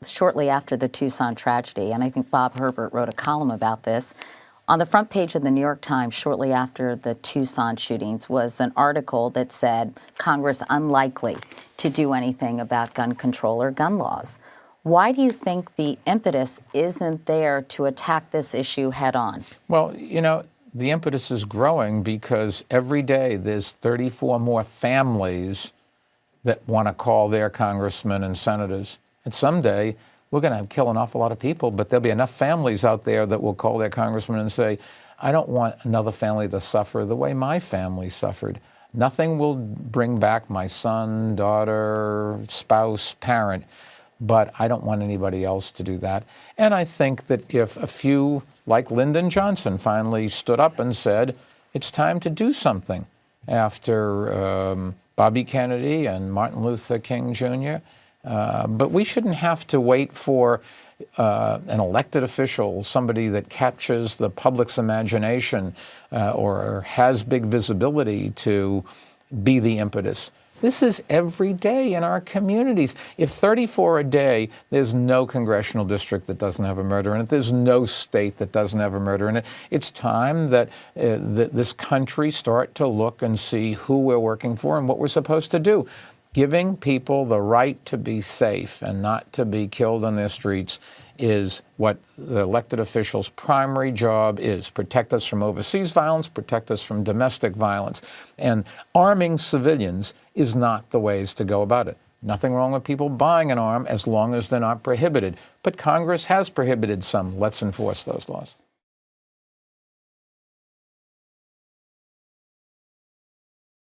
Shortly after the Tucson tragedy, and I think Bob Herbert wrote a column about this, on the front page of the New York Times shortly after the Tucson shootings was an article that said Congress unlikely to do anything about gun control or gun laws. Why do you think the impetus isn't there to attack this issue head on? Well, the impetus is growing because every day there's 34 more families that want to call their congressmen and senators. And someday we're going to kill an awful lot of people, but there'll be enough families out there that will call their congressman and say, I don't want another family to suffer the way my family suffered. Nothing will bring back my son, daughter, spouse, parent, but I don't want anybody else to do that. And I think that if a few, like Lyndon Johnson, finally stood up and said, it's time to do something after Bobby Kennedy and Martin Luther King Jr., but we shouldn't have to wait for an elected official, somebody that captures the public's imagination or has big visibility to be the impetus. This is every day in our communities. If 34 a day, there's no congressional district that doesn't have a murder in it. There's no state that doesn't have a murder in it. It's time that this country start to look and see who we're working for and what we're supposed to do. Giving people the right to be safe and not to be killed on their streets is what the elected officials' primary job is. Protect us from overseas violence, protect us from domestic violence. And arming civilians is not the ways to go about it. Nothing wrong with people buying an arm as long as they're not prohibited. But Congress has prohibited some. Let's enforce those laws.